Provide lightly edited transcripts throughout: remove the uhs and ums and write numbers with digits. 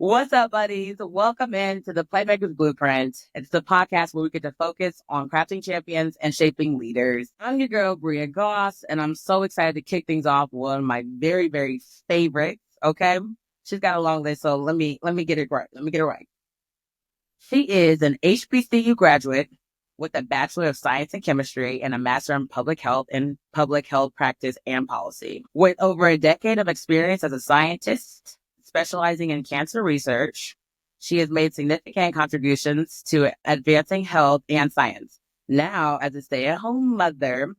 What's up, buddies? Welcome in to the Playmakers Blueprint. It's the podcast where we get to focus on crafting champions and shaping leaders. I'm your girl, Bria Goss, and I'm so excited to kick things off with one of my very, very favorites. Okay. She's got a long list, so let me get it right. Let me get it right. She is an HBCU graduate with a Bachelor of Science in Chemistry and a Master in Public Health and Public Health Practice and Policy. With over a decade of experience as a scientist, specializing in cancer research, she has made significant contributions to advancing health and science. Now, as a stay-at-home mother,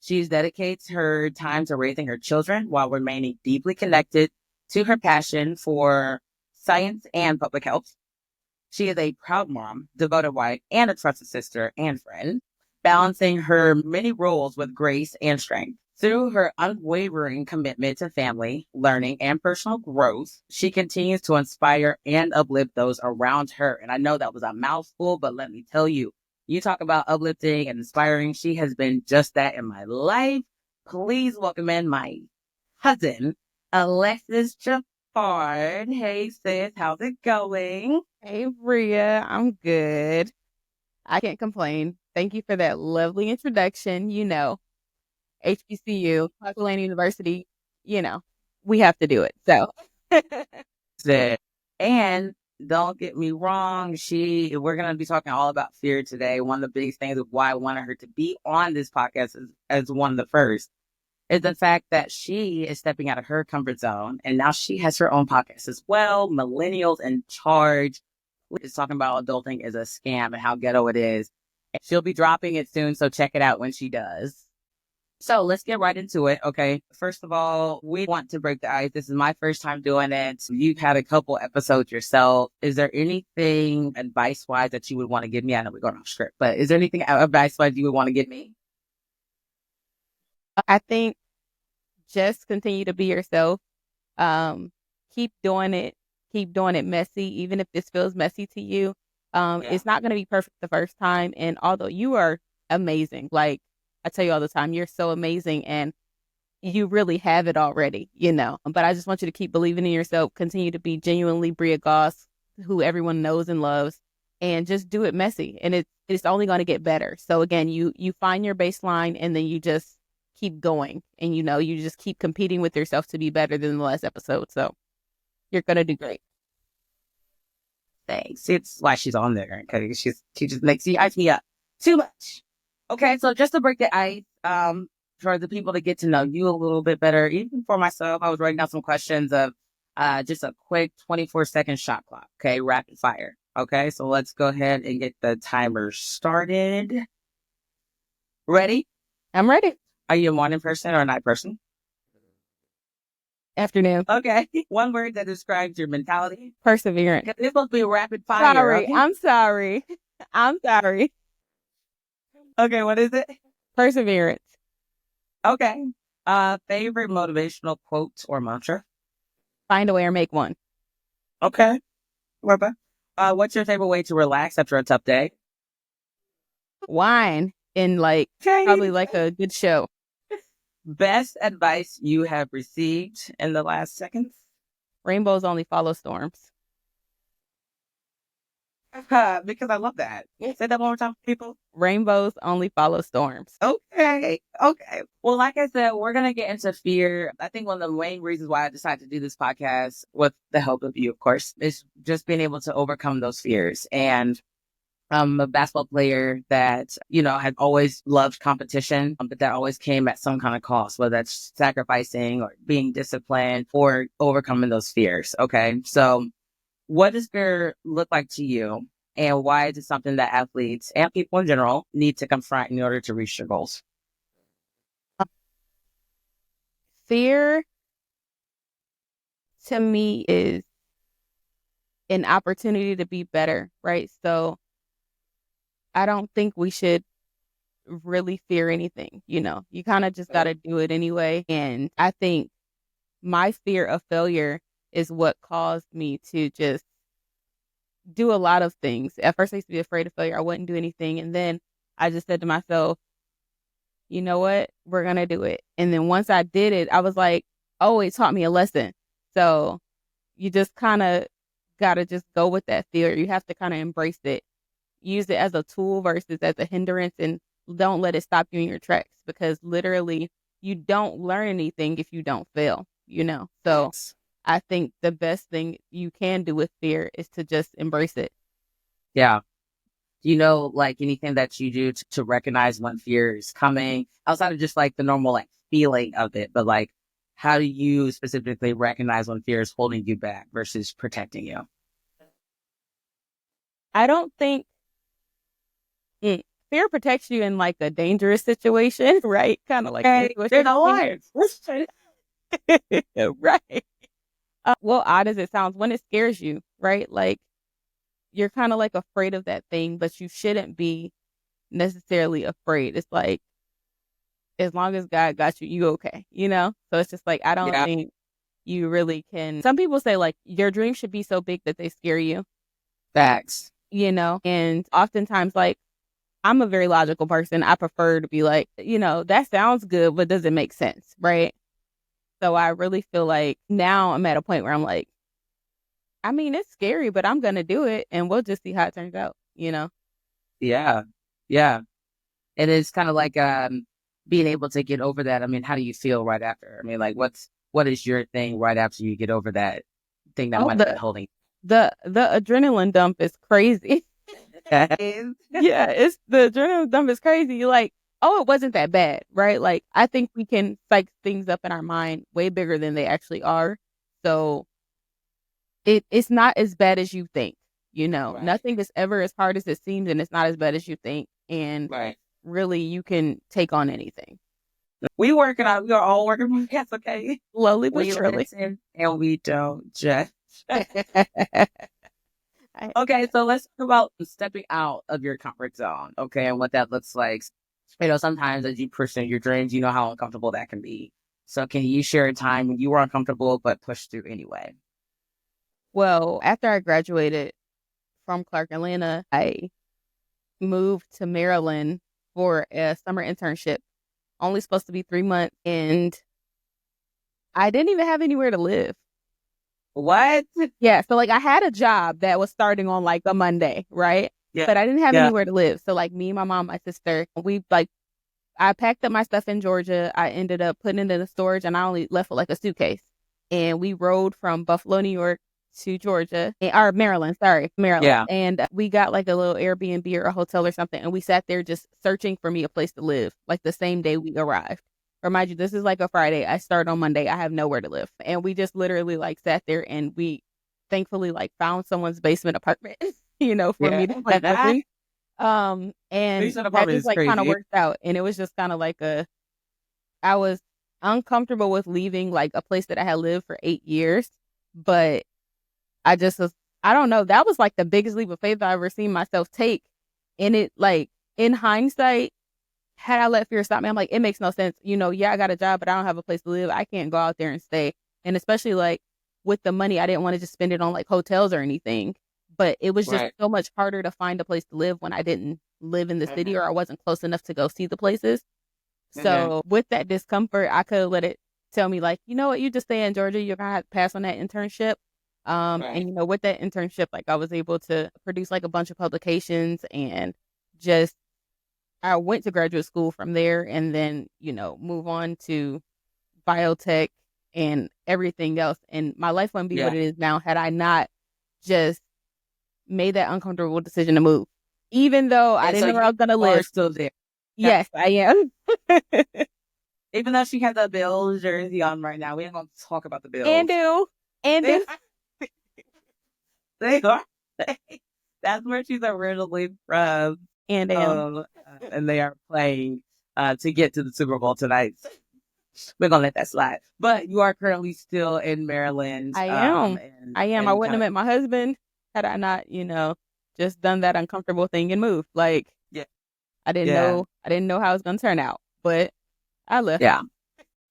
she dedicates her time to raising her children while remaining deeply connected to her passion for science and public health. She is a proud mom, devoted wife, and a trusted sister and friend, balancing her many roles with grace and strength. Through her unwavering commitment to family, learning, and personal growth, she continues to inspire and uplift those around her. And I know that was a mouthful, but let me tell you, you talk about uplifting and inspiring. She has been just that in my life. Please welcome in my cousin, Alexis Jaffard. Hey, sis, how's it going? Hey, Bria, I'm good. I can't complain. Thank you for that lovely introduction. HBCU, Clark University, you know, we have to do it. So, Sis. And don't get me wrong, we're gonna be talking all about fear today. One of the biggest things of why I wanted her to be on this podcast as one of the first is the fact that she is stepping out of her comfort zone and now she has her own podcast as well. Millennials in Charge. We're just talking about adulting is a scam and how ghetto it is. And she'll be dropping it soon, so check it out when she does. So let's get right into it. Okay. First of all, we want to break the ice. This is my first time doing it. You've had a couple episodes yourself. Is there anything advice wise that you would want to give me? I know we're going off script, but is there anything advice wise you would want to give me? I think just continue to be yourself. Keep doing it. Keep doing it messy, even if this feels messy to you. It's not going to be perfect the first time. And although you are amazing, like I tell you all the time, you're so amazing and you really have it already. But I just want you to keep believing in yourself, continue to be genuinely Bria Goss, who everyone knows and loves, and just do it messy. And it's only going to get better. So again, you find your baseline and then you just keep going. And you just keep competing with yourself to be better than the last episode. So you're going to do great. Thanks. It's why she's on there because she just makes you ice me up too much. Okay, so just to break the ice, for the people to get to know you a little bit better, even for myself, I was writing down some questions of just a quick 24-second shot clock. Okay, rapid fire. Okay, so let's go ahead and get the timer started. Ready? I'm ready. Are you a morning person or a night person? Afternoon. Okay, one word that describes your mentality. Perseverance. It's supposed to be a rapid fire. Sorry, okay? I'm sorry. I'm sorry. Okay, what is it? Perseverance. Okay. Favorite motivational quote or mantra? Find a way or make one. Okay. What what's your favorite way to relax after a tough day? Wine in probably like a good show. Best advice you have received in the last seconds? Rainbows only follow storms. Because I love that. Say that one more time, people. Rainbows only follow storms. Okay. Okay. Well, like I said, we're going to get into fear. I think one of the main reasons why I decided to do this podcast, with the help of you, of course, is just being able to overcome those fears. And I'm a basketball player that, had always loved competition, but that always came at some kind of cost, whether that's sacrificing or being disciplined or overcoming those fears. Okay. So what does fear look like to you? And why is it something that athletes and people in general need to confront in order to reach their goals? Fear to me is an opportunity to be better, right? So I don't think we should really fear anything. You kind of just got to do it anyway. And I think my fear of failure is what caused me to just do a lot of things. At first, I used to be afraid of failure. I wouldn't do anything. And then I just said to myself, you know what? We're going to do it. And then once I did it, I was like, oh, it taught me a lesson. So you just kind of got to just go with that fear. You have to kind of embrace it, use it as a tool versus as a hindrance, and don't let it stop you in your tracks, because literally you don't learn anything if you don't fail, So Yes. I think the best thing you can do with fear is to just embrace it. Yeah. Do you know, like, anything that you do to recognize when fear is coming outside of just like the normal like feeling of it, but like, how do you specifically recognize when fear is holding you back versus protecting you? I don't think fear protects you in like a dangerous situation, right? Kind of like Hey, what they're you're not doing. lying. Right. Well, odd as it sounds, when it scares you, right? Like you're kind of like afraid of that thing, but you shouldn't be necessarily afraid. It's like, as long as God got you, you okay, So it's just like, I don't Yeah. think you really can. Some people say like your dreams should be so big that they scare you, Facts. and oftentimes like I'm a very logical person. I prefer to be like, that sounds good, but does it make sense? Right. So I really feel like now I'm at a point where I'm like, I mean, it's scary, but I'm going to do it and we'll just see how it turns out. Yeah. Yeah. And it's kind of like being able to get over that. I mean, how do you feel right after? I mean, like what is your thing right after you get over that thing that Oh, might have been holding? the adrenaline dump is crazy. Yeah, it's the adrenaline dump is crazy. You're like, oh, it wasn't that bad, right? Like, I think we can psych things up in our mind way bigger than they actually are. So it's not as bad as you think. Right. Nothing is ever as hard as it seems, and it's not as bad as you think. And Right. really, you can take on anything. We working on. We are all working on that's okay. Slowly but We surely. listen and we don't judge. I- Okay, so let's talk about stepping out of your comfort zone. Okay, and what that looks like. Sometimes as you pursue your dreams, you know how uncomfortable that can be. So, can you share a time when you were uncomfortable but pushed through anyway? Well, after I graduated from Clark Atlanta, I moved to Maryland for a summer internship, only supposed to be 3 months, and I didn't even have anywhere to live. What? Yeah, so like I had a job that was starting on like a Monday, right? Yeah. But I didn't have Yeah. anywhere to live. So like me, my mom, my sister, I packed up my stuff in Georgia. I ended up putting it in the storage, and I only left with like a suitcase. And we rode from Buffalo, New York to Georgia, or Maryland, sorry, Maryland. Yeah. And we got like a little Airbnb or a hotel or something. And we sat there just searching for me a place to live, like the same day we arrived. Remind you, this is like a Friday. I start on Monday. I have nowhere to live. And we just literally like sat there, and we thankfully like found someone's basement apartment, for me to like live in. And Basement that apartment just is like kind of crazy. worked out. And it was just kind of like I was uncomfortable with leaving like a place that I had lived for 8 years, but I just was, I don't know. That was like the biggest leap of faith I've ever seen myself take. And it like in hindsight, had I let fear stop me, I'm like, it makes no sense. Yeah, I got a job, but I don't have a place to live. I can't go out there and stay. And especially like with the money, I didn't want to just spend it on like hotels or anything. But it was just Right. so much harder to find a place to live when I didn't live in the city or I wasn't close enough to go see the places. So with that discomfort, I could let it tell me like, you know what, you just stay in Georgia. You're gonna have to pass on that internship. And with that internship, like I was able to produce like a bunch of publications and just I went to graduate school from there and then, move on to biotech and everything else. And my life wouldn't be what Yeah. it is now had I not just made that uncomfortable decision to move. Even though I And so didn't know where I you was gonna are live. still there. Yeah. Yes, I am. Even though she has the Bills jersey on right now, we ain't gonna talk about the Bills. And do. They, they are. That's where she's originally from. And And they are playing to get to the Super Bowl tonight. We're gonna let that slide. But you are currently still in Maryland. I am. I am. I And wouldn't have met my husband had I not, just done that uncomfortable thing and moved. Like yeah, I didn't yeah, know how it was gonna turn out. But I left. yeah.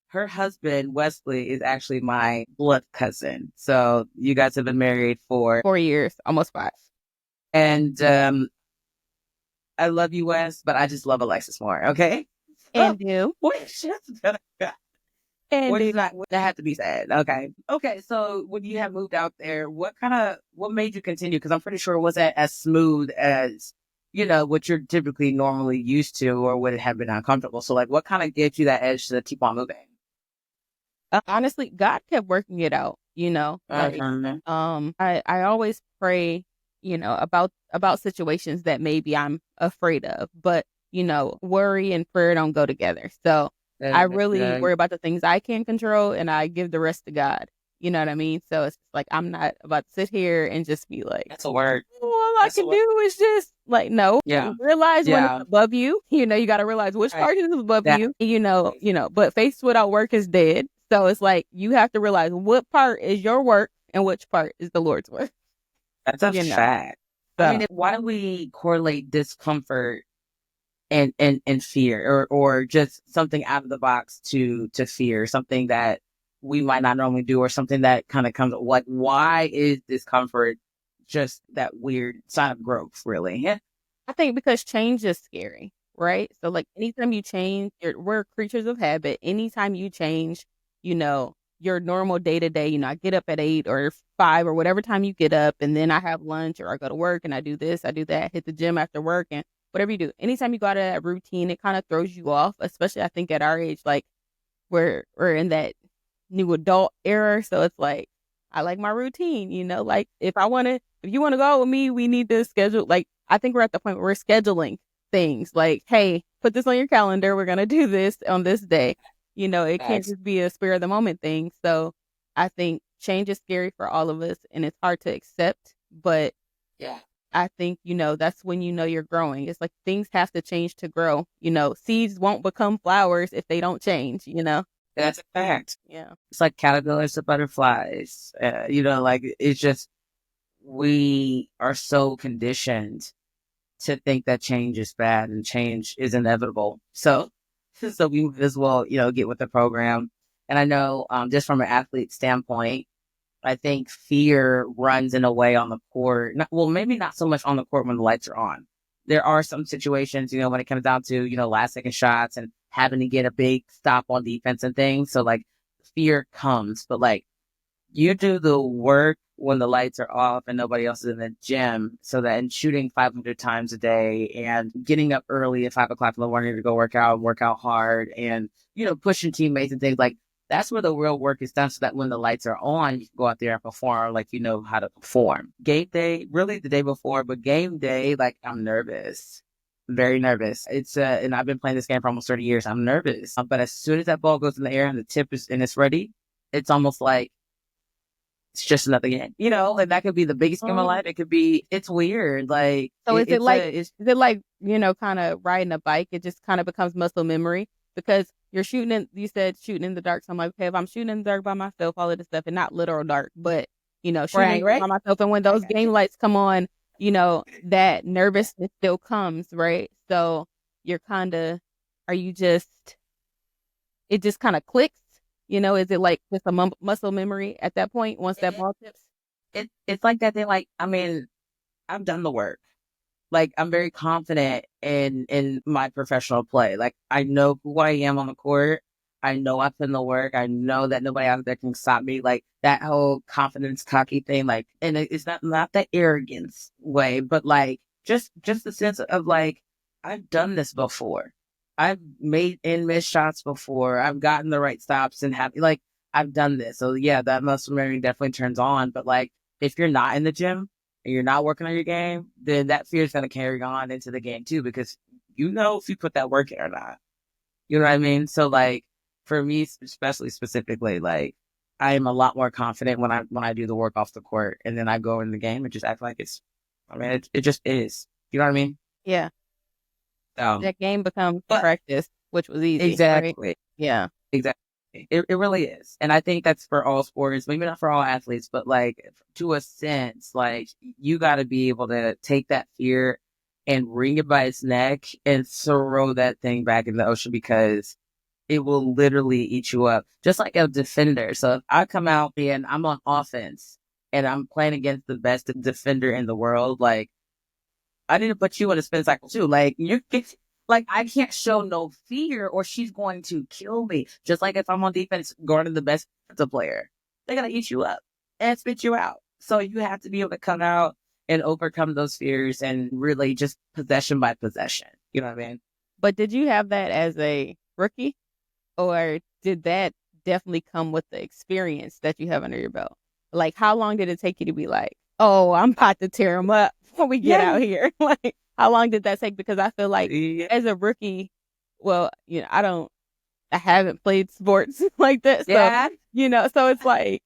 Her husband, Wesley, is actually my blood cousin. So you guys have been married for 4 years, almost 5. and I love you, Wes, but I just love Alexis more, okay? And do. What is that? That had to be said. Okay. Okay. So when you have moved out there, what made you continue? Because I'm pretty sure it wasn't as smooth as, what you're typically normally used to, or would it have been uncomfortable? So like, what kind of gives you that edge to keep on moving? Honestly, God kept working it out, like, Mhm. I always pray, about situations that maybe I'm afraid of, but, worry and prayer don't go together. So I really Yeah, worry about the things I can control and I give the rest to God. You know what I mean? So it's like, I'm not about to sit here and just be like, that's a word. all I That's a can word. do is just like, no, Yeah. realize when it's Yeah. above you. You got to realize which Right. part is above That, you. But faith without work is dead. So it's like you have to realize what part is your work and which part is the Lord's work. that's a You know. fact. I So mean, why do we correlate discomfort and fear, or just something out of the box to fear, something that we might not normally do, or something that kind of comes like, why is discomfort just that weird sign of growth, really? Yeah. I think because change is scary, right? So like anytime you change, we're creatures of habit. Anytime you change, your normal day to day, I get up at 8 or 5 or whatever time you get up, and then I have lunch or I go to work and I do this, I do that, hit the gym after work and whatever you do. Anytime you go out of that routine, it kind of throws you off, especially I think at our age, like we're in that new adult era. So it's like I like my routine, like if you want to go out with me, we need to schedule. Like I think we're at the point where we're scheduling things like, hey, put this on your calendar. We're gonna do this on this day. It can't Facts. just be a spur of the moment thing. So I think change is scary for all of us and it's hard to accept. But Yeah. I think, that's when you're growing. It's like things have to change to grow. Seeds won't become flowers if they don't change. That's a fact. Yeah. It's like caterpillars to butterflies. Like it's just, we are so conditioned to think that change is bad and change is inevitable. So we might as well, get with the program. And I know, just from an athlete standpoint, I think fear runs in a way on the court. Well, maybe not so much on the court when the lights are on. There are some situations, when it comes down to, last second shots and having to get a big stop on defense and things. So like fear comes, but like, you do the work when the lights are off and nobody else is in the gym, so that in shooting 500 times a day and getting up early at 5 o'clock in the morning to go work out hard, and, pushing teammates and things like, that's where the real work is done, so that when the lights are on, you can go out there and perform like you know how to perform. Game day, really the day before, but game day, like I'm nervous. Very nervous. And I've been playing this game for almost 30 years. I'm nervous. But as soon as that ball goes in the air and the tip is and it's ready, it's almost like it's just another game. Like that could be the biggest game of life. It could be, it's weird. Like So it's is it like, kind of riding a bike? It just kind of becomes muscle memory because you said shooting in the dark. So I'm like, okay, if I'm shooting in the dark by myself, all of this stuff, and not literal dark, but, shooting in the dark by right. myself. And when I those got game you. lights come on, that nervousness still comes, right? So you're kind of, are you just, it just kind of clicks? Is it like just a muscle memory at that point once that ball tips? It's like that. They like, I mean, I've done the work. Like I'm very confident in my professional play. Like I know who I am on the court. I know I put in the work. I know that nobody out there can stop me. Like that whole confidence, cocky thing. Like, and it's not that arrogance way, but like just the sense of like, I've done this before. I've made and missed shots before. I've gotten the right stops and have like I've done this. So yeah, that muscle memory definitely turns on. But like if you're not in the gym and you're not working on your game, then that fear is going to carry on into the game too, because if you put that work in or not. You know what I mean? So like for me, especially specifically, like I am a lot more confident when I do the work off the court, and then I go in the game and just act like it's. I mean, it just is. You know what I mean? Yeah. Um, That game becomes but practice, which was easy, right? exactly, Yeah. exactly. It really is. And I think that's for all sports, maybe not for all athletes, but like to a sense, like you got to be able to take that fear and wring it by its neck and throw that thing back in the ocean, because it will literally eat you up. Just like a defender. So if I come out and I'm on offense and I'm playing against the best defender in the world, like I need to put you in a spin cycle too. Like Like, I can't show no fear or she's going to kill me. Just like if I'm on defense guarding the best defensive player, they're going to eat you up and spit you out. So you have to be able to come out and overcome those fears and really just possession by possession. You know what I mean? But did you have that as a rookie, or did that definitely come with the experience that you have under your belt? Like, how long did it take you to be like, oh, I'm about to tear him up when we get out here? Like, how long did that take? Because I feel like as a rookie, well, I haven't played sports like that. So, so it's like,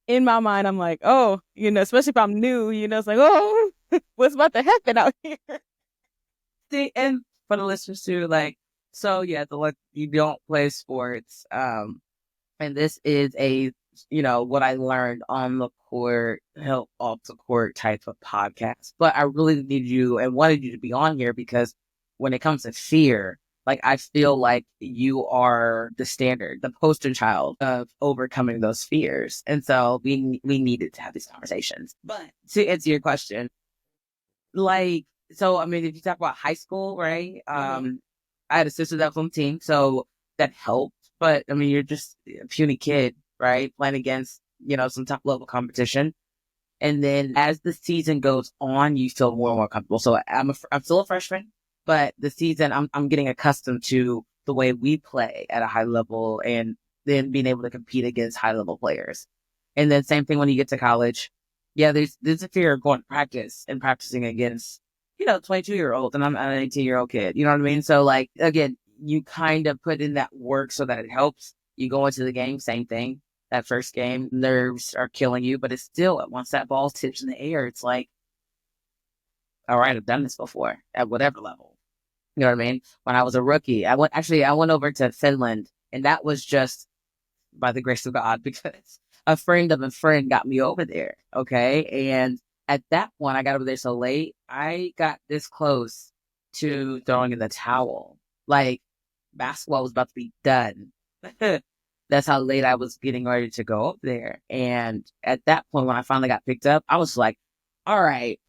in my mind, I'm like, oh, especially if I'm new, it's like, oh, what's about to happen out here? See, and for the listeners too, like, so yeah, you don't play sports. And this is what I learned on the court, help off the court type of podcast. But I really need you and wanted you to be on here because when it comes to fear, like, I feel like you are the standard, the poster child of overcoming those fears. And so we needed to have these conversations. But to answer your question, like, so, I mean, if you talk about high school, right? I had a sister that was on the team, so that helped. But I mean, you're just a puny kid, right? Playing against, some top level competition. And then as the season goes on, you feel more and more comfortable. So I'm still a freshman, but the season I'm getting accustomed to the way we play at a high level and then being able to compete against high level players. And then same thing when you get to college. Yeah, there's a fear of going to practice and practicing against, 22-year-olds, and I'm an 18-year-old kid. You know what I mean? So, like, again, you kind of put in that work so that it helps. You go into the game, same thing. That first game, nerves are killing you, but it's still, once that ball tips in the air, it's like, all right, I've done this before at whatever level. You know what I mean? When I was a rookie, I went over to Finland, and that was just by the grace of God because a friend of a friend got me over there. Okay. And at that point, I got over there so late, I got this close to throwing in the towel. Like, basketball was about to be done. That's how late I was getting ready to go up there. And at that point, when I finally got picked up, I was like, all right,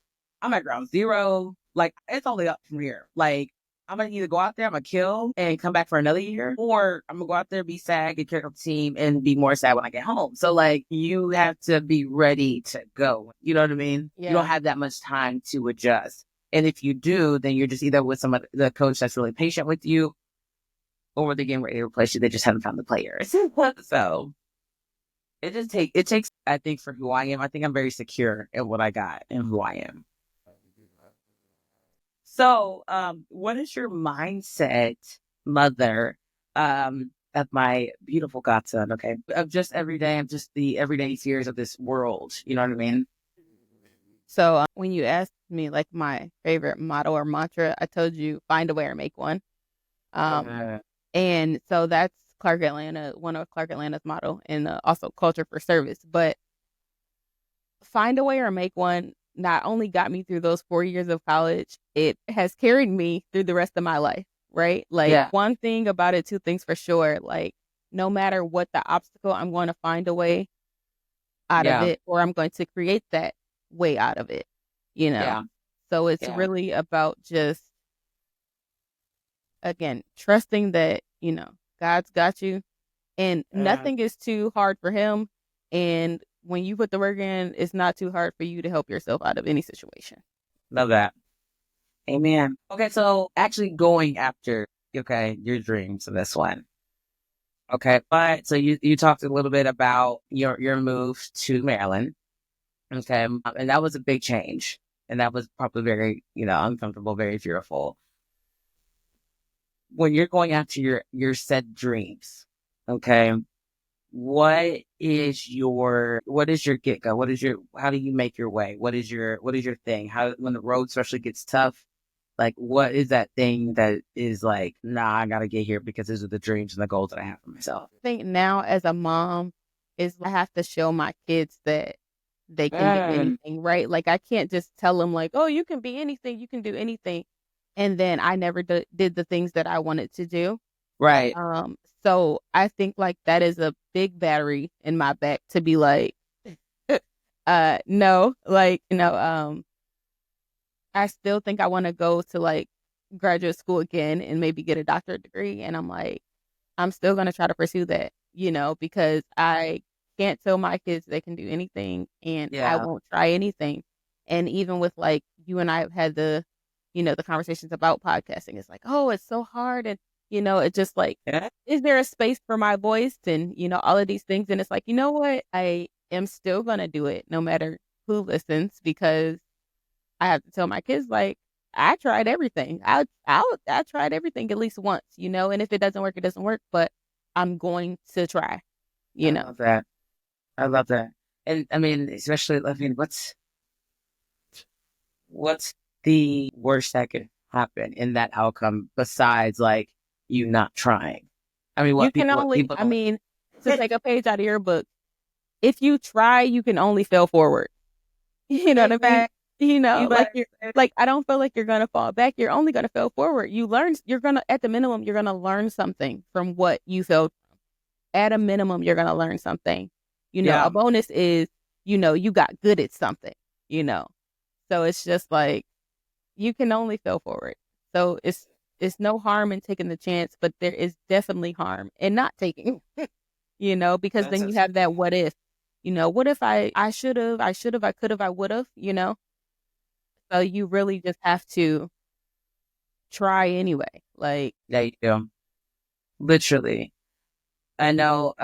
I'm at ground zero. Like, it's only up from here. Like, I'm going to either go out there, I'm going to kill and come back for another year, or I'm going to go out there, be sad, get kicked off the team, and be more sad when I get home. So, like, you have to be ready to go. You know what I mean? Yeah. You don't have that much time to adjust. And if you do, then you're just either with the coach that's really patient with you, or the game ready to replace you. They just haven't found the players. So it takes, I think, for who I am, I think I'm very secure in what I got and who I am. So, what is your mindset, mother, of my beautiful godson, okay, of just every day, of just the everyday fears of this world? You know what I mean? So when you asked me like my favorite motto or mantra, I told you find a way or make one. And so that's one of Clark Atlanta's motto, and also culture for service. But find a way or make one not only got me through those 4 years of college, it has carried me through the rest of my life, right? Like, one thing about it, two things for sure. Like, no matter what the obstacle, I'm going to find a way out of it, or I'm going to create that way out of it, So it's really about just, again, trusting that, God's got you and nothing is too hard for him. And when you put the work in, it's not too hard for you to help yourself out of any situation. Love that. Amen. Okay. So actually going after, your dreams in this one. Okay. But so you talked a little bit about your move to Maryland. Okay. And that was a big change. And that was probably very, uncomfortable, very fearful. When you're going after your set dreams, okay, what is your get go? How do you make your way? What is your thing? How, when the road especially gets tough, like, what is that thing that is like, nah, I gotta get here because these are the dreams and the goals that I have for myself? I think now as a mom is I have to show my kids that they can do anything, right? Like, I can't just tell them like, oh, you can be anything, you can do anything. And then I never did the things that I wanted to do. Right. So I think like that is a big battery in my back to be like, no, like, I still think I want to go to like graduate school again and maybe get a doctorate degree. And I'm like, I'm still going to try to pursue that, because I can't tell my kids they can do anything and I Yeah. won't try anything. And even with like you and I have had the conversations about podcasting, it's like, oh, it's so hard. And, it's just like, Yeah. is there a space for my voice and, all of these things? And it's like, you know what? I am still going to do it no matter who listens because I have to tell my kids, like, I tried everything. I tried everything at least once, and if it doesn't work, it doesn't work, but I'm going to try, I you know. love that. I love that. And I mean, especially, I mean, what's the worst that could happen in that outcome besides like you not trying? I mean, You what can people, what only, people I don't. mean, to take a page out of your book, if you try, you can only fail forward. You know Hey, what I mean? man, you Like better. I don't feel like you're gonna fall back. You're only gonna fail forward. At the minimum, you're gonna learn something from what you failed. At a minimum, you're gonna learn something. A Yeah, bonus is, you got good at something, you know. So it's just like you can only fail forward. So it's no harm in taking the chance, but there is definitely harm in not taking, because that's then a, you have that what if. What if I should have, I could have, I would have. So you really just have to try anyway. Like, yeah, you do. Literally. I know,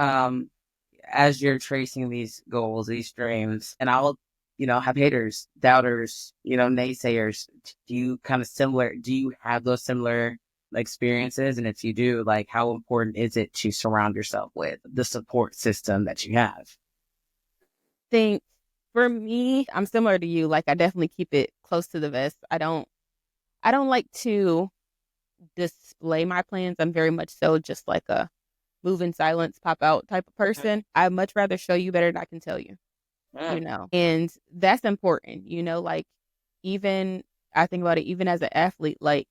as you're tracing these goals, these dreams, and I'll, have haters, doubters, naysayers. Do you kind of similar? Do you have those similar experiences? And if you do, like, how important is it to surround yourself with the support system that you have? think for me, I'm similar to you. Like, I definitely keep it close to the vest. I don't like to display my plans. I'm very much so just like a move in silence, pop out type of person. I'd much rather show you better than I can tell you, Mm. and that's important, like even I think about it, even as an athlete, like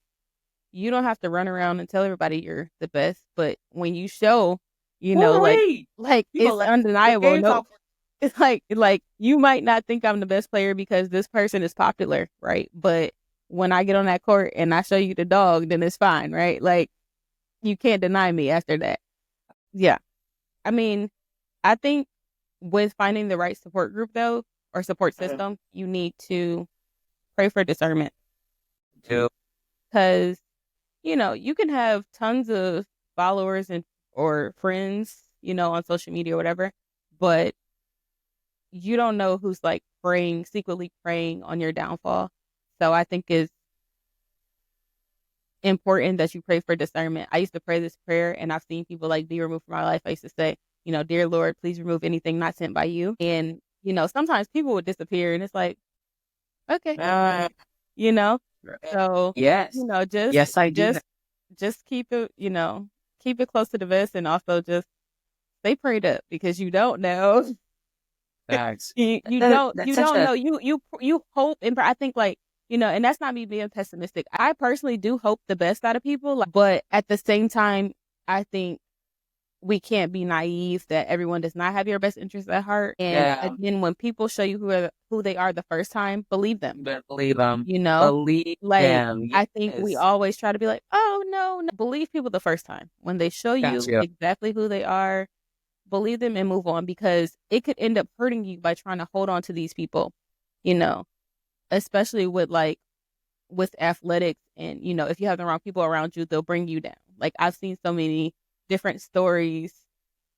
you don't have to run around and tell everybody you're the best, but when you show, like Woo-wee! You gonna it's let the undeniable. game No, talk? it's like you might not think I'm the best player because this person is popular, right? But when I get on that court and I show you the dog, then it's fine, right? Like you can't deny me after that. Yeah. I mean, I think with finding the right support group though, or support Mhm. system, you need to pray for discernment Do. because, you can have tons of followers and or friends, on social media or whatever, but you don't know who's like praying, secretly praying on your downfall. So I think it's important that you pray for discernment. I used to pray this prayer and I've seen people like be removed from my life. I used to say, dear Lord, please remove anything not sent by you. And, sometimes people would disappear and it's like, okay, Uh, you know, so, yes. just, Yes, I do. just keep it close to the vest and also just stay prayed up because you don't know. Facts. You That's you such don't a know. You hope and I think like, and that's not me being pessimistic. I personally do hope the best out of people, like, but at the same time, I think we can't be naive that everyone does not have your best interest at heart. And yeah. again, when people show you who they are the first time, believe them. You better believe them. You know, Believe like them. I think we Yes. always try to be like, oh no, no, believe people the first time when they show Got you you. exactly who they are. Believe them and move on because it could end up hurting you by trying to hold on to these people, you know, especially with athletics and, if you have the wrong people around you, they'll bring you down. Like I've seen so many different stories,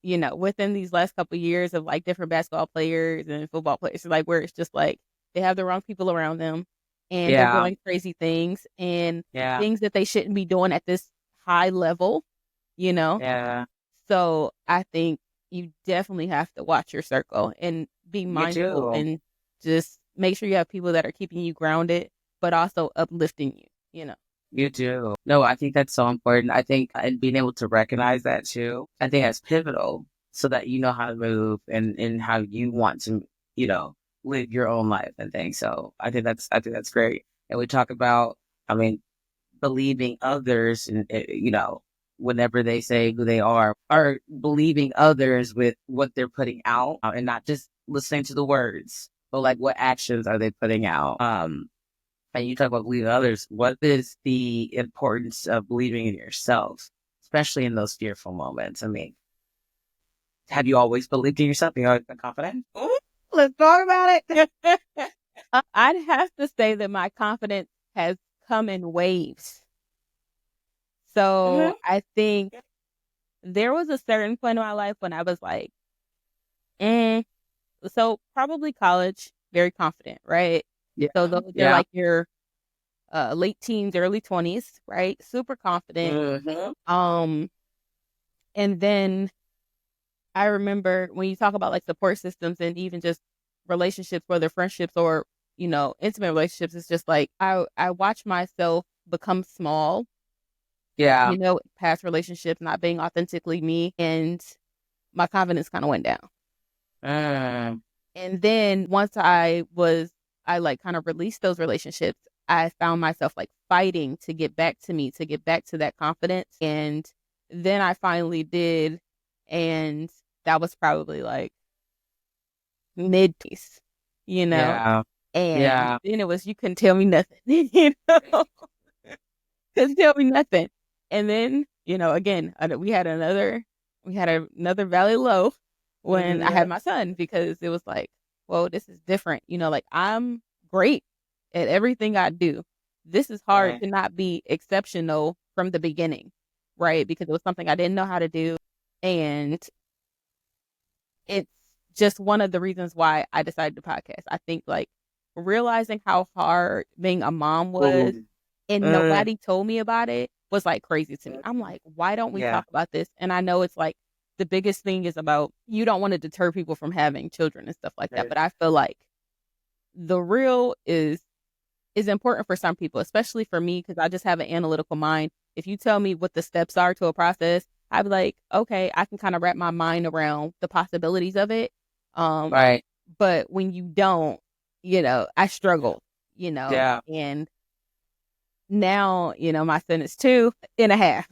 within these last couple of years of like different basketball players and football players, like where it's just like they have the wrong people around them and they're Yeah. doing crazy things and Yeah. things that they shouldn't be doing at this high level, you know? Yeah. So I think you definitely have to watch your circle and be You mindful do. and just make sure you have people that are keeping you grounded, but also uplifting you. You do. No, I think that's so important. I think and being able to recognize that too, I think that's pivotal so that you know how to move and how you want to, you know, live your own life and things. So I think that's great. And we talk about, I mean, believing others and, whenever they say who they are believing others with what they're putting out and not just listening to the words, but like what actions are they putting out? And you talk about believing in others. What is the importance of believing in yourself, especially in those fearful moments? I mean, have you always believed in yourself? You always been confident? Ooh, let's talk about it. I'd have to say that my confidence has come in waves. So I think there was a certain point in my life when I was like, so probably college, very confident, right? Yeah. So those are like your late teens, early 20s, right? Super confident. And then I remember when you talk about like support systems and even just relationships, whether friendships or, intimate relationships, it's just like I watch myself become small. Yeah. Past relationships, not being authentically me, and my confidence kind of went down. And then once I like kind of released those relationships, I found myself like fighting to get back to me, to get back to that confidence. And then I finally did. And that was probably like mid-piece, Yeah. And then it was, you couldn't tell me nothing, couldn't tell me nothing. And then, again, we had another valley low when I had my son, because it was like, whoa, this is different. Like, I'm great at everything I do. This is hard to not be exceptional from the beginning, right? Because it was something I didn't know how to do. And it's just one of the reasons why I decided to podcast. I think like realizing how hard being a mom was and nobody told me about it was like crazy to me. I'm like, why don't we talk about this? And I know it's like the biggest thing is about, you don't want to deter people from having children and stuff like that. But I feel like the real is important for some people, especially for me, because I just have an analytical mind. If you tell me what the steps are to a process, I'd be like, okay, I can kind of wrap my mind around the possibilities of it. Right. But when you don't, I struggle, and now, my son is 2.5.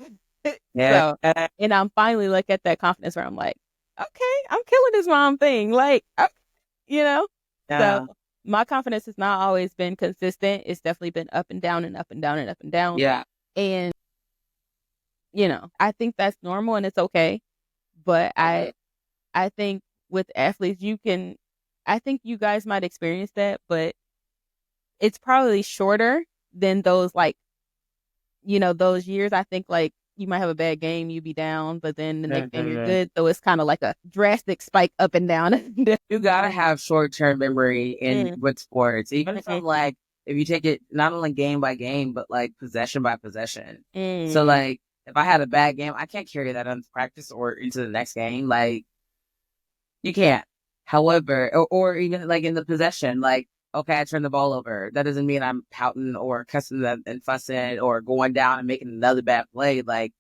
So, and I'm finally like at that confidence where I'm like, okay, I'm killing this mom thing. Like, so my confidence has not always been consistent. It's definitely been up and down and up and down and up and down. Yeah. And, I think that's normal and it's okay. But I think with athletes, I think you guys might experience that, but it's probably shorter than those, like, those years. I think like you might have a bad game, you be down, but then the next game you're good. So it's kind of like a drastic spike up and down. You gotta have short-term memory with sports, even from like, if you take it not only game by game, but like possession by possession. So like, if I had a bad game, I can't carry that into practice or into the next game. Like, you can't. However, or even like in the possession, like, okay, I turned the ball over. That doesn't mean I'm pouting or cussing them and fussing or going down and making another bad play. Like,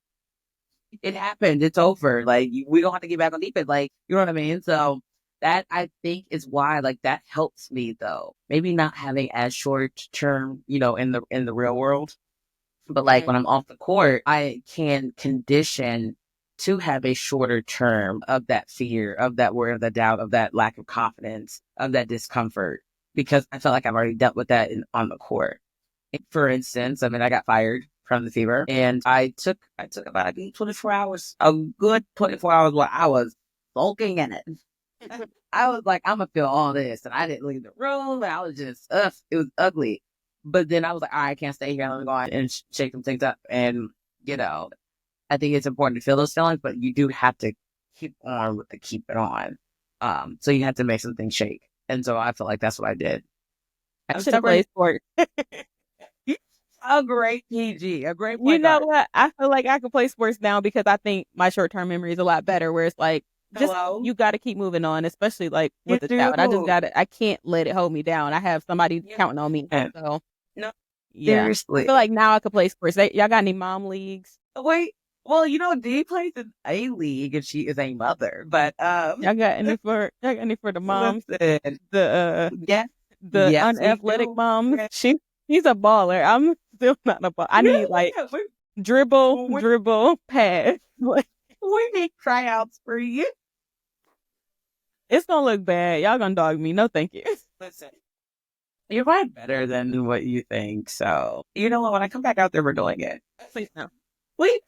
it happened. It's over. Like, we don't have to get back on defense. Like, you know what I mean? So that, I think, is why, like, that helps me though. Maybe not having as short term, in the real world, but like when I'm off the court, I can condition to have a shorter term of that fear, of that worry, of that doubt, of that lack of confidence, of that discomfort, because I felt like I've already dealt with that on the court. For instance, I mean, I got fired from the fever, and I took about 24 hours, a good 24 hours while I was sulking in it. I was like, I'm gonna feel all this, and I didn't leave the room. And I was just, it was ugly. But then I was like, all right, I can't stay here. Let me go on and shake some things up. And I think it's important to feel those feelings, but you do have to keep on with the keep it on. So you have to make some things shake, and so I feel like that's what I did. I should have played sport. A great PG, a great. You know what? I feel like I could play sports now because I think my short term memory is a lot better. Where it's like, you got to keep moving on, especially like with the child. I can't let it hold me down. I have somebody counting on me. So no, yeah. Seriously. I feel like now I could play sports. Y'all got any mom leagues? Wait. Well, Dee plays in a league and she is a mother, but y'all got any for the moms? Listen, the unathletic moms. She's a baller. I'm still not a baller. I need like dribble, pass. We need tryouts for you. It's gonna look bad. Y'all gonna dog me. No, thank you. Listen, You're probably better than what you think. So, you know what? When I come back out there, we're doing it. Please no. Wait.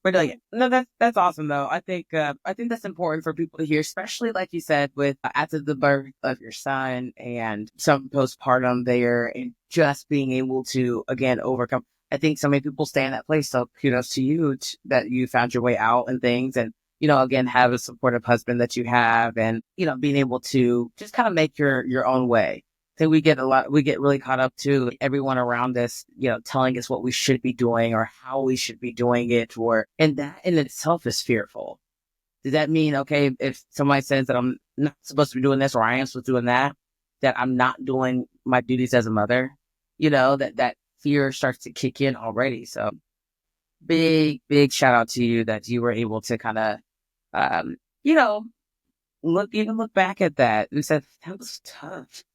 We're doing it. No, that's awesome though. I think that's important for people to hear, especially like you said, with after the birth of your son and some postpartum there, and just being able to again overcome. I think so many people stay in that place. So kudos to you that you found your way out and things, and again have a supportive husband that you have, and being able to just kind of make your own way. I think we get really caught up to everyone around us, telling us what we should be doing or how we should be doing it, and that in itself is fearful. Does that mean, okay, if somebody says that I'm not supposed to be doing this or I am supposed to be doing that I'm not doing my duties as a mother, that fear starts to kick in already. So big shout out to you that you were able to kind of, um, you know, look back at that and said, that was tough.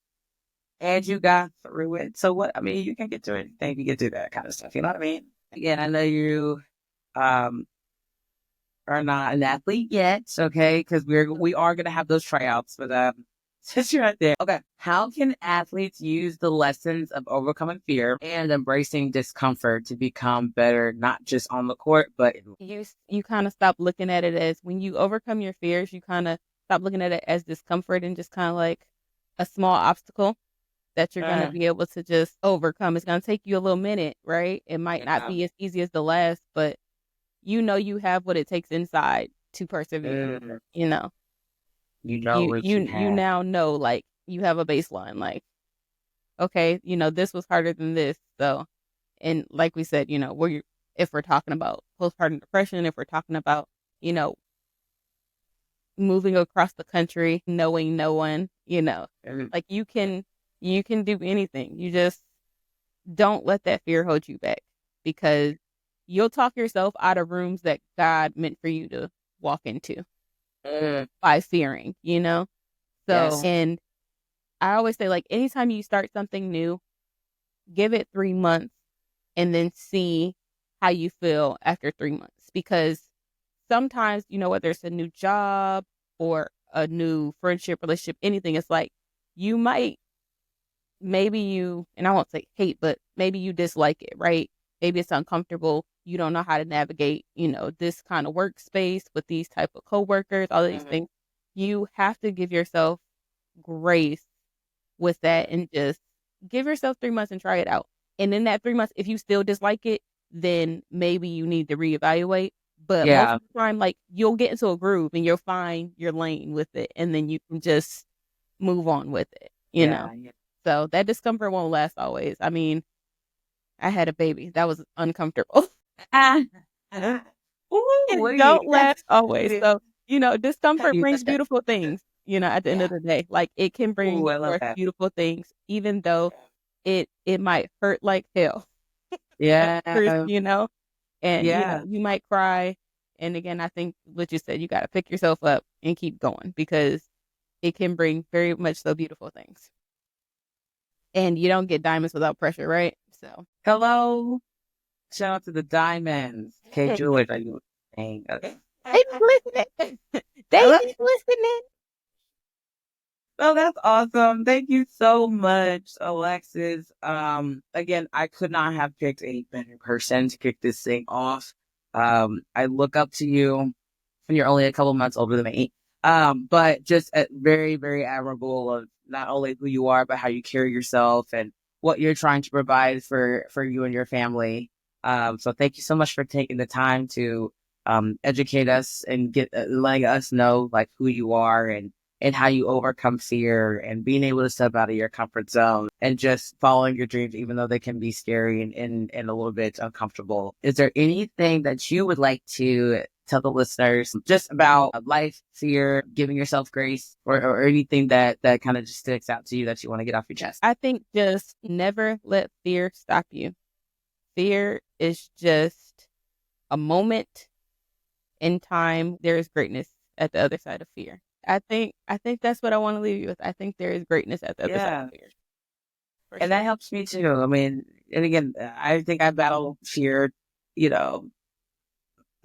And you got through it. So what, I mean, you can get through anything. You get through that kind of stuff. You know what I mean? Again, I know you, um, are not an athlete yet. Okay. Cause we are going to have those tryouts, but, since you're not there. Okay. How can athletes use the lessons of overcoming fear and embracing discomfort to become better, not just on the court, but you kind of stop looking at it as, when you overcome your fears, you kind of stop looking at it as discomfort and just kind of like a small obstacle that you're going to be able to just overcome. It's going to take you a little minute, right? It might not be as easy as the last, but you have what it takes inside to persevere. You now know, like, you have a baseline, like, okay, this was harder than this. So, and like we said, if we're talking about postpartum depression, if we're talking about, moving across the country, knowing no one, like you can do anything. You just don't let that fear hold you back, because you'll talk yourself out of rooms that God meant for you to walk into by fearing, So, Yes. and I always say, like, anytime you start something new, give it 3 months and then see how you feel after 3 months. Because sometimes, whether it's a new job or a new friendship, relationship, anything, it's like you might, maybe you, and I won't say hate, but maybe you dislike it, right? Maybe it's uncomfortable. You don't know how to navigate, this kind of workspace with these type of coworkers, all these things. You have to give yourself grace with that and just give yourself 3 months and try it out. And in that 3 months, if you still dislike it, then maybe you need to reevaluate. But most of the time, like, you'll get into a groove and you'll find your lane with it, and then you can just move on with it, know? So that discomfort won't last always. I mean, I had a baby. That was uncomfortable. It don't last always. So, discomfort brings beautiful things, at the end of the day. Like, it can bring forth beautiful things, even though it might hurt like hell. Yeah. First, and, you might cry. And again, I think what you said, you got to pick yourself up and keep going, because it can bring very much so beautiful things. And you don't get diamonds without pressure, right? So, hello. Shout out to the diamonds. Okay, Julie, are you saying? Okay. They listening. They listening. Oh, that's awesome. Thank you so much, Alexis. Again, I could not have picked a better person to kick this thing off. I look up to you, and you're only a couple months older than me. But just very, very admirable of not only who you are, but how you carry yourself and what you're trying to provide for you and your family. So thank you so much for taking the time to educate us and letting us know like who you are and how you overcome fear and being able to step out of your comfort zone and just following your dreams, even though they can be scary and a little bit uncomfortable. Is there anything that you would like to tell the listeners just about life, fear, giving yourself grace, or anything that kind of just sticks out to you that you want to get off your chest? I think just never let fear stop you. Fear is just a moment in time. There is greatness at the other side of fear. I think that's what I want to leave you with. I think there is greatness at the other side of fear. And that helps me too. I mean, and again, I think I battle fear,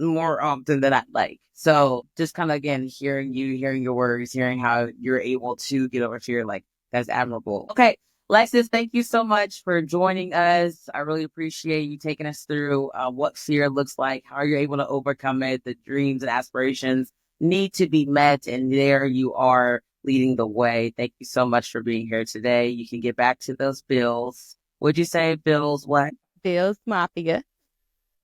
more often than I'd like. So just kind of, again, hearing your words, hearing how you're able to get over fear, like, that's admirable. Okay. Lexus, thank you so much for joining us. I really appreciate you taking us through what fear looks like, how you're able to overcome it, the dreams and aspirations need to be met, and there you are leading the way. Thank you so much for being here today. You can get back to those bills. Would you say bills what? Bills Mafia.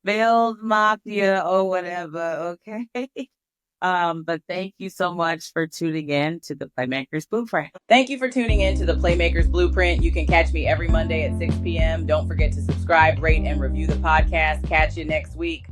Bills Mafia or whatever, okay? But thank you so much for tuning in to the Playmakers Blueprint. Thank you for tuning in to the Playmakers Blueprint. You can catch me every Monday at 6 p.m. Don't forget to subscribe, rate, and review the podcast. Catch you next week.